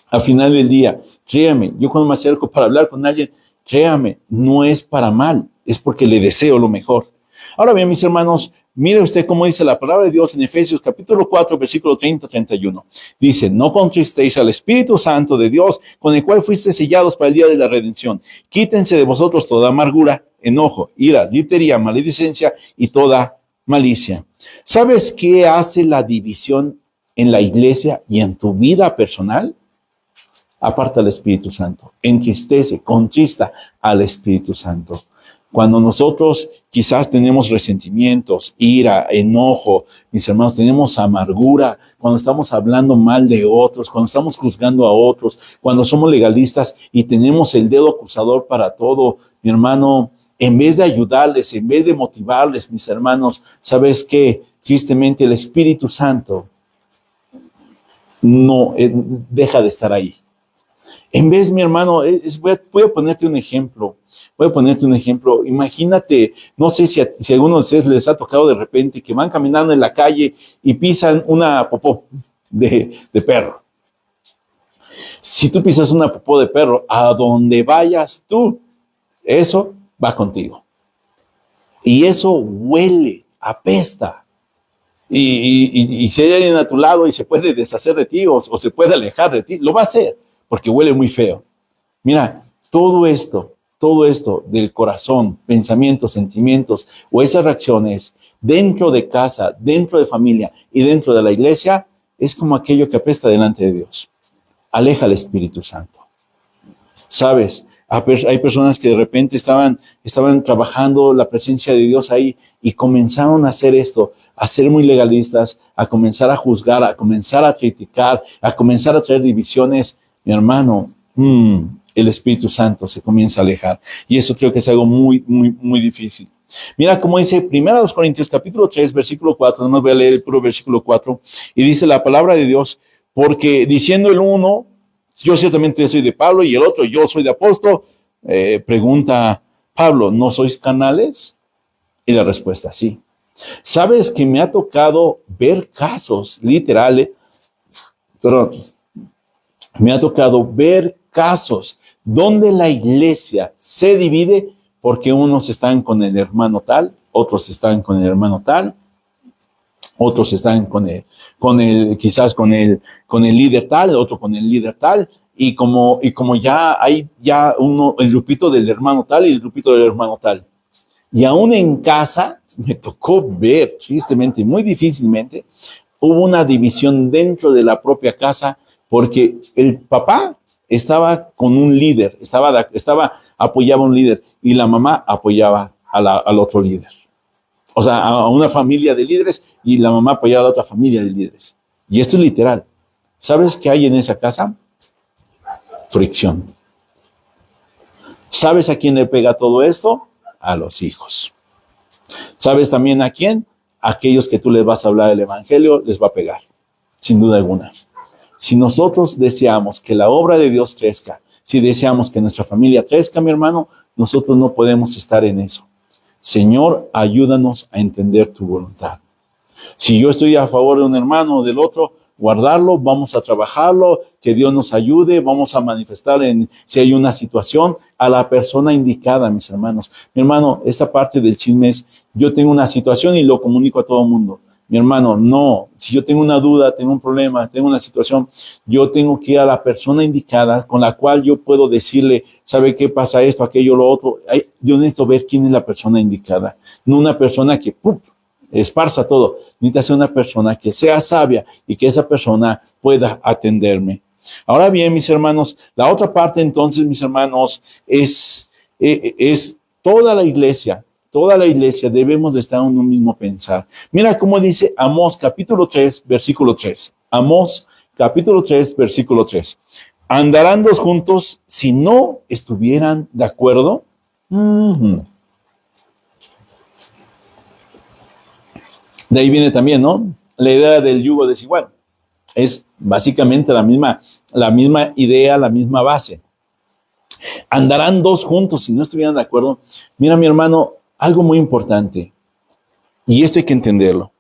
Al final del día, créame, yo cuando me acerco para hablar con alguien, créame, no es para mal, es porque le deseo lo mejor. Ahora bien, mis hermanos, mire usted cómo dice la palabra de Dios en Efesios capítulo 4, versículo 30-31. Dice, no contristéis al Espíritu Santo de Dios, con el cual fuisteis sellados para el día de la redención. Quítense de vosotros toda amargura, enojo, ira, gritería, maledicencia y toda malicia. ¿Sabes qué hace la división en la iglesia y en tu vida personal? Aparta al Espíritu Santo, entristece, contrista al Espíritu Santo. Cuando nosotros quizás tenemos resentimientos, ira, enojo, mis hermanos, tenemos amargura, cuando estamos hablando mal de otros, cuando estamos juzgando a otros, cuando somos legalistas y tenemos el dedo acusador para todo, mi hermano, en vez de ayudarles, en vez de motivarles, mis hermanos, ¿sabes qué? Tristemente el Espíritu Santo no deja de estar ahí. En vez, mi hermano, voy a ponerte un ejemplo. Imagínate, no sé si a alguno de ustedes les ha tocado de repente que van caminando en la calle y pisan una popó de perro. Si tú pisas una popó de perro, a donde vayas tú, eso va contigo. Y eso huele, apesta. Y si hay alguien a tu lado y se puede deshacer de ti o se puede alejar de ti, lo va a hacer. Porque huele muy feo. Mira, todo esto del corazón, pensamientos, sentimientos o esas reacciones dentro de casa, dentro de familia y dentro de la iglesia, es como aquello que apesta delante de Dios. Aleja al Espíritu Santo. ¿Sabes? Hay personas que de repente estaban trabajando la presencia de Dios ahí y comenzaron a hacer esto, a ser muy legalistas, a comenzar a juzgar, a comenzar a criticar, a comenzar a traer divisiones. Mi hermano, el Espíritu Santo se comienza a alejar. Y eso creo que es algo muy, muy, muy difícil. Mira cómo dice 1 Corintios capítulo 3, versículo 4. No voy a leer el puro versículo 4. Y dice la palabra de Dios, porque diciendo el uno, yo ciertamente soy de Pablo, y el otro, yo soy de apóstol. Pregunta Pablo, ¿no sois carnales? Y la respuesta, sí. ¿Sabes que me ha tocado ver casos literales? Me ha tocado ver casos donde la iglesia se divide porque unos están con el hermano tal, otros están con el hermano tal, otros están quizás con el líder tal, otro con el líder tal, y como ya hay el grupito del hermano tal y el grupito del hermano tal. Y aún en casa me tocó ver, tristemente, muy difícilmente, hubo una división dentro de la propia casa porque el papá estaba con un líder, apoyaba a un líder y la mamá apoyaba al otro líder. O sea, a una familia de líderes y la mamá apoyaba a la otra familia de líderes. Y esto es literal. ¿Sabes qué hay en esa casa? Fricción. ¿Sabes a quién le pega todo esto? A los hijos. ¿Sabes también a quién? A aquellos que tú les vas a hablar del evangelio, les va a pegar, sin duda alguna. Si nosotros deseamos que la obra de Dios crezca, si deseamos que nuestra familia crezca, mi hermano, nosotros no podemos estar en eso. Señor, ayúdanos a entender tu voluntad. Si yo estoy a favor de un hermano o del otro, guardarlo, vamos a trabajarlo, que Dios nos ayude, vamos a manifestar si hay una situación a la persona indicada, mis hermanos. Mi hermano, esta parte del chisme es, yo tengo una situación y lo comunico a todo el mundo. Mi hermano, no, si yo tengo una duda, tengo un problema, tengo una situación, yo tengo que ir a la persona indicada con la cual yo puedo decirle, ¿sabe qué pasa esto, aquello, lo otro? Yo necesito ver quién es la persona indicada, no una persona que esparza todo. Necesita ser una persona que sea sabia y que esa persona pueda atenderme. Ahora bien, mis hermanos, la otra parte entonces, mis hermanos, es toda la iglesia. Toda la iglesia debemos de estar en un mismo pensar. Mira cómo dice Amós capítulo 3, versículo 3. Amós capítulo 3, versículo 3. ¿Andarán dos juntos si no estuvieran de acuerdo? De ahí viene también, ¿no? La idea del yugo desigual. Es básicamente la misma idea, la misma base. Andarán dos juntos si no estuvieran de acuerdo. Mira, mi hermano, algo muy importante, y esto hay que entenderlo.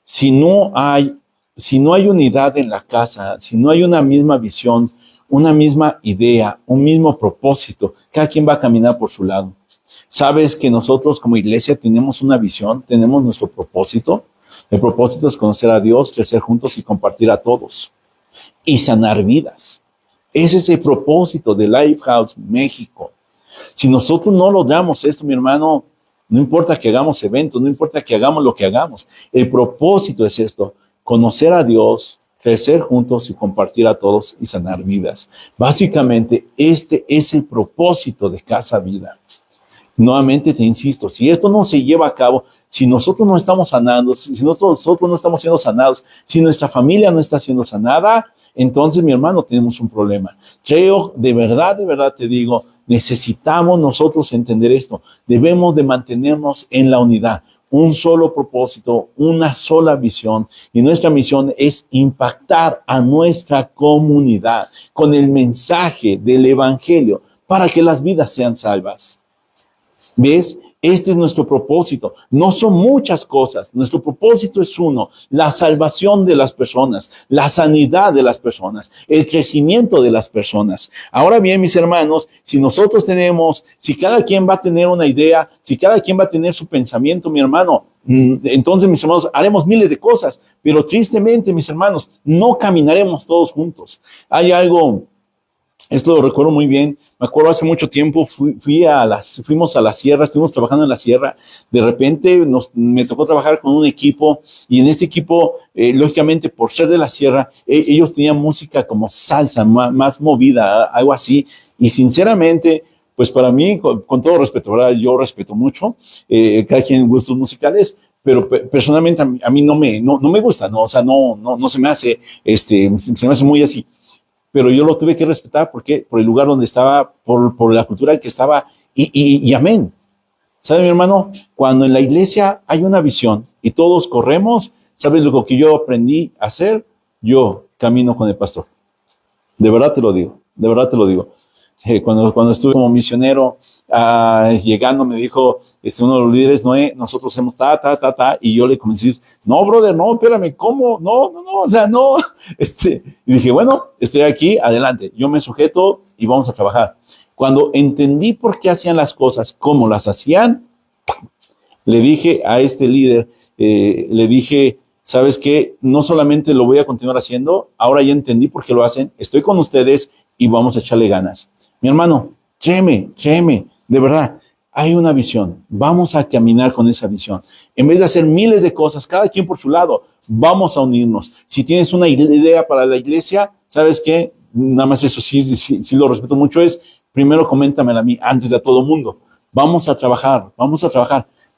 Si no hay unidad en la casa, si no hay una misma visión, una misma idea, un mismo propósito, cada quien va a caminar por su lado. Sabes que nosotros como iglesia tenemos una visión, tenemos nuestro propósito. El propósito es conocer a Dios, crecer juntos y compartir a todos y sanar vidas. Ese es el propósito de Lifehouse México. Si nosotros no logramos esto, mi hermano, no importa que hagamos eventos, no importa que hagamos lo que hagamos. El propósito es esto, conocer a Dios, crecer juntos y compartir a todos y sanar vidas. Básicamente, este es el propósito de Casa Vida. Nuevamente te insisto, si esto no se lleva a cabo, si nosotros no estamos sanando, si nosotros no estamos siendo sanados, si nuestra familia no está siendo sanada, entonces, mi hermano, tenemos un problema. Creo, de verdad te digo, necesitamos nosotros entender esto. Debemos de mantenernos en la unidad. Un solo propósito, una sola visión. Y nuestra misión es impactar a nuestra comunidad con el mensaje del Evangelio para que las vidas sean salvas. ¿Ves? Este es nuestro propósito. No son muchas cosas. Nuestro propósito es uno: la salvación de las personas, la sanidad de las personas, el crecimiento de las personas. Ahora bien, mis hermanos, si cada quien va a tener una idea, si cada quien va a tener su pensamiento, mi hermano, entonces, mis hermanos, haremos miles de cosas, pero tristemente, mis hermanos, no caminaremos todos juntos. Hay algo. Esto lo recuerdo muy bien. Me acuerdo hace mucho tiempo fuimos a la sierra, estuvimos trabajando en la sierra. De repente me tocó trabajar con un equipo y en este equipo, lógicamente por ser de la sierra, ellos tenían música como salsa, más movida, algo así. Y sinceramente, pues para mí, con todo respeto, ¿verdad? Yo respeto mucho cada quien gustos musicales, pero personalmente a mí no me gusta, ¿no? O sea, no se me hace, se me hace muy así. Pero yo lo tuve que respetar porque por el lugar donde estaba, por la cultura en que estaba, y amén. ¿Sabe, mi hermano? Cuando en la iglesia hay una visión y todos corremos, ¿sabes lo que yo aprendí a hacer? Yo camino con el pastor. De verdad te lo digo, de verdad te lo digo. Cuando estuve como misionero, llegando me dijo uno de los líderes: Noé, nosotros hacemos y yo le comencé a decir: no, brother, no, espérame, ¿cómo? No, o sea, no. Y dije: bueno, estoy aquí, adelante, yo me sujeto y vamos a trabajar. Cuando entendí por qué hacían las cosas, cómo las hacían, le dije a este líder, le dije: ¿sabes qué? No solamente lo voy a continuar haciendo, ahora ya entendí por qué lo hacen, estoy con ustedes y vamos a echarle ganas. Mi hermano, créeme, de verdad, hay una visión. Vamos a caminar con esa visión. En vez de hacer miles de cosas, cada quien por su lado, vamos a unirnos. Si tienes una idea para la iglesia, ¿sabes qué? Nada más eso sí lo respeto mucho, es primero coméntamela a mí antes de a todo mundo. Vamos a trabajar.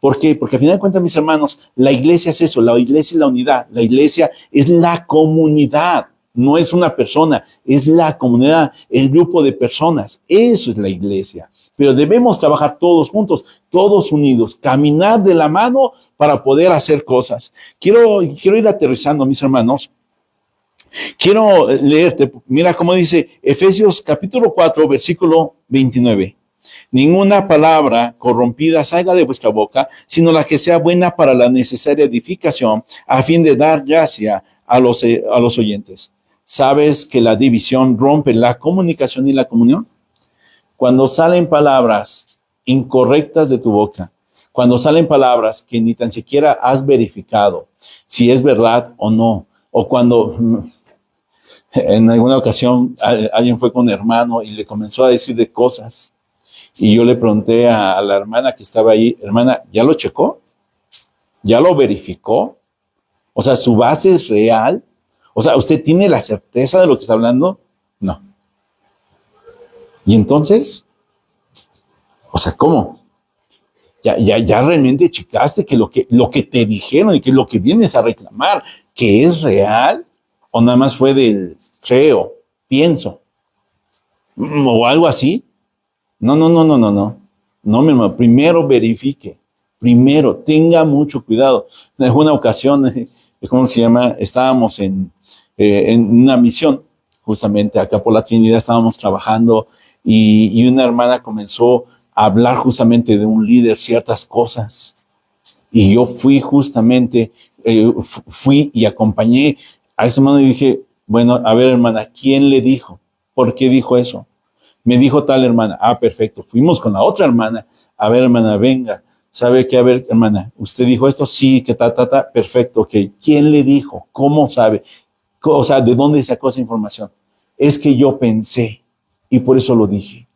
¿Por qué? Porque al final de cuentas, mis hermanos, la iglesia es eso, la iglesia es la unidad, la iglesia es la comunidad. No es una persona, es la comunidad, el grupo de personas. Eso es la iglesia. Pero debemos trabajar todos juntos, todos unidos, caminar de la mano para poder hacer cosas. Quiero ir aterrizando, mis hermanos. Quiero leerte, mira cómo dice Efesios capítulo 4, versículo 29. Ninguna palabra corrompida salga de vuestra boca, sino la que sea buena para la necesaria edificación, a fin de dar gracia a los oyentes. ¿Sabes que la división rompe la comunicación y la comunión? Cuando salen palabras incorrectas de tu boca, cuando salen palabras que ni tan siquiera has verificado si es verdad o no, o cuando en alguna ocasión alguien fue con un hermano y le comenzó a decir de cosas, y yo le pregunté a la hermana que estaba ahí: hermana, ¿ya lo checó? ¿Ya lo verificó? O sea, ¿su base es real? O sea, ¿usted tiene la certeza de lo que está hablando? No. ¿Y entonces? O sea, ¿cómo? ¿Ya realmente checaste que lo que te dijeron y que lo que vienes a reclamar, que es real? ¿O nada más fue del creo, pienso, o algo así? No. No, mi hermano, primero verifique. Primero, tenga mucho cuidado. En una ocasión, ¿cómo se llama? Estábamos en una misión, justamente acá por la Trinidad estábamos trabajando y una hermana comenzó a hablar justamente de un líder, ciertas cosas. Y yo fui justamente, fui y acompañé a ese hermano y dije, bueno, a ver hermana, ¿quién le dijo? ¿Por qué dijo eso? Me dijo tal hermana, perfecto. Fuimos con la otra hermana, a ver hermana, venga, ¿sabe qué? A ver hermana, ¿usted dijo esto? Sí, que perfecto, ok. ¿Quién le dijo? ¿Cómo sabe? O sea, ¿de dónde sacó esa información? Es que yo pensé y por eso lo dije.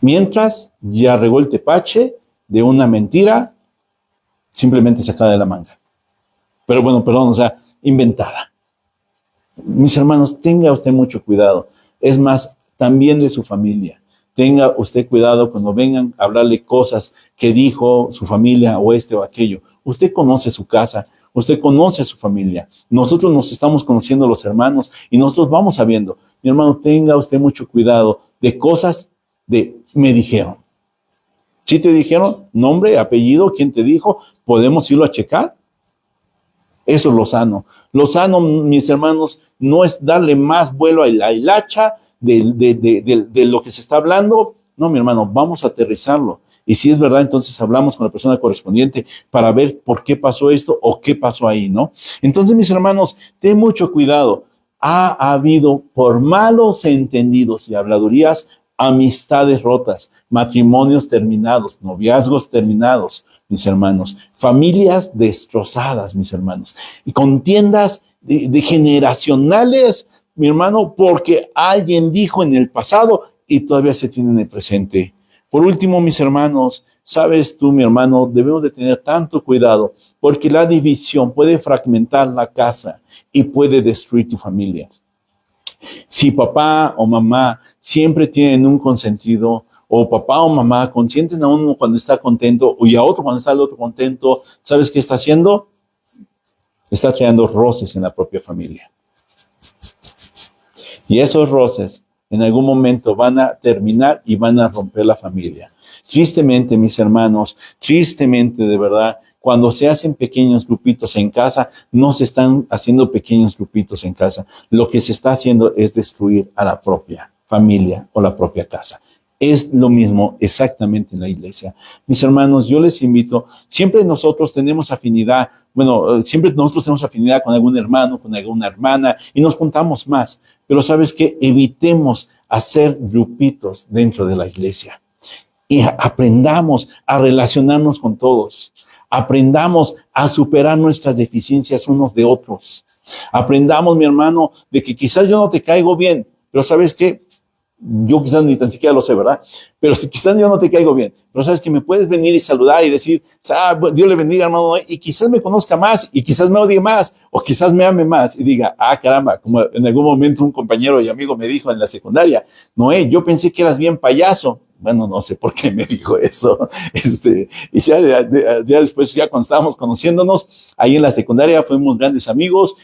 Mientras ya regó el tepache de una mentira simplemente sacada de la manga. Pero bueno, perdón, o sea, inventada. Mis hermanos, tenga usted mucho cuidado. Es más, también de su familia. Tenga usted cuidado cuando vengan a hablarle cosas que dijo su familia o o aquello. Usted conoce su casa, usted conoce a su familia. Nosotros nos estamos conociendo los hermanos y nosotros vamos sabiendo. Mi hermano, tenga usted mucho cuidado de cosas de me dijeron. Si te dijeron nombre, apellido, quién te dijo, podemos irlo a checar. Eso es lo sano. Lo sano, mis hermanos, no es darle más vuelo a la hilacha de lo que se está hablando. No, mi hermano, vamos a aterrizarlo. Y si es verdad, entonces hablamos con la persona correspondiente para ver por qué pasó esto o qué pasó ahí, ¿no? Entonces, mis hermanos, ten mucho cuidado. Ha habido, por malos entendidos y habladurías, amistades rotas, matrimonios terminados, noviazgos terminados, mis hermanos, familias destrozadas, mis hermanos, y contiendas de generacionales, mi hermano, porque alguien dijo en el pasado y todavía se tiene en el presente. Por último, mis hermanos, sabes tú, mi hermano, debemos de tener tanto cuidado porque la división puede fragmentar la casa y puede destruir tu familia. Si papá o mamá siempre tienen un consentido, o papá o mamá consienten a uno cuando está contento y a otro cuando está el otro contento, ¿sabes qué está haciendo? Está creando roces en la propia familia. Y esos roces en algún momento van a terminar y van a romper la familia. Tristemente, mis hermanos, tristemente de verdad, cuando se hacen pequeños grupitos en casa, no se están haciendo pequeños grupitos en casa. Lo que se está haciendo es destruir a la propia familia o la propia casa. Es lo mismo exactamente en la iglesia. Mis hermanos, yo les invito, siempre nosotros tenemos afinidad, siempre nosotros tenemos afinidad con algún hermano, con alguna hermana y nos juntamos más. Pero ¿sabes qué? Evitemos hacer grupitos dentro de la iglesia y aprendamos a relacionarnos con todos. Aprendamos a superar nuestras deficiencias unos de otros. Aprendamos, mi hermano, de que quizás yo no te caigo bien, pero ¿sabes qué? Yo quizás ni tan siquiera lo sé, ¿verdad? Pero si quizás yo no te caigo bien, pero sabes que me puedes venir y saludar y decir, Dios le bendiga, hermano, y quizás me conozca más, y quizás me odie más, o quizás me ame más, y diga, caramba, como en algún momento un compañero y amigo me dijo en la secundaria, Noé, yo pensé que eras bien payaso. Bueno, no sé por qué me dijo eso. Y ya después, ya cuando estábamos conociéndonos, ahí en la secundaria fuimos grandes amigos,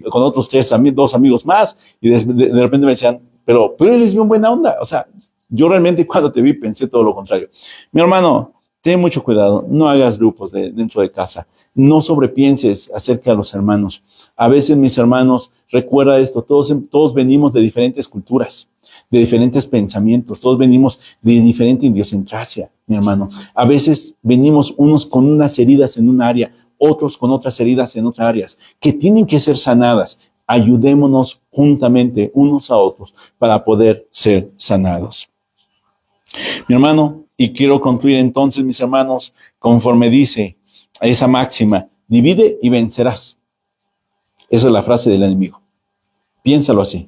con otros dos amigos más, y de repente me decían, pero eres bien buena onda. O sea, yo realmente cuando te vi pensé todo lo contrario. Mi hermano, ten mucho cuidado, no hagas grupos dentro de casa. No sobrepienses acerca de los hermanos. A veces, mis hermanos, recuerda esto, todos venimos de diferentes culturas, de diferentes pensamientos, todos venimos de diferente idiosincrasia, mi hermano. A veces venimos unos con unas heridas en un área, otros con otras heridas en otras áreas, que tienen que ser sanadas. Ayudémonos juntamente unos a otros para poder ser sanados. Mi hermano, y quiero concluir entonces, mis hermanos, conforme dice esa máxima, divide y vencerás. Esa es la frase del enemigo. Piénsalo así.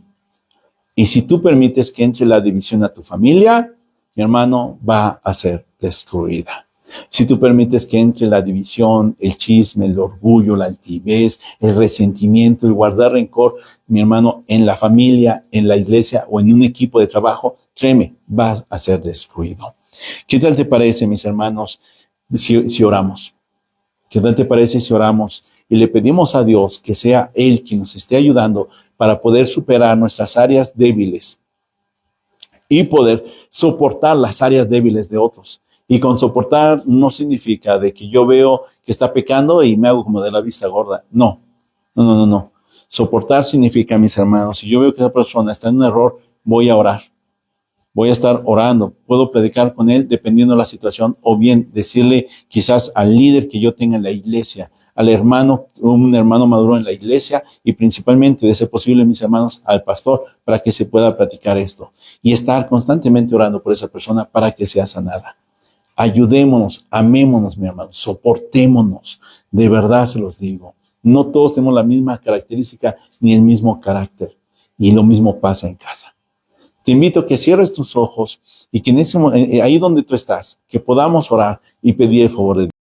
Y si tú permites que entre la división a tu familia, mi hermano, va a ser destruida. Si tú permites que entre la división, el chisme, el orgullo, la altivez, el resentimiento, el guardar rencor, mi hermano, en la familia, en la iglesia o en un equipo de trabajo, créeme, vas a ser destruido. ¿Qué tal te parece, mis hermanos, si oramos? ¿Qué tal te parece si oramos y le pedimos a Dios que sea Él quien nos esté ayudando para poder superar nuestras áreas débiles y poder soportar las áreas débiles de otros? Y con soportar no significa de que yo veo que está pecando y me hago como de la vista gorda. No. Soportar significa, mis hermanos, si yo veo que esa persona está en un error, voy a orar. Voy a estar orando. Puedo predicar con él dependiendo de la situación o bien decirle quizás al líder que yo tenga en la iglesia, al hermano, un hermano maduro en la iglesia y principalmente, de ser posible, mis hermanos, al pastor para que se pueda platicar esto y estar constantemente orando por esa persona para que sea sanada. Ayudémonos, amémonos, mi hermano, soportémonos. De verdad se los digo. No todos tenemos la misma característica ni el mismo carácter. Y lo mismo pasa en casa. Te invito a que cierres tus ojos y que en ese, ahí donde tú estás, que podamos orar y pedir el favor de Dios.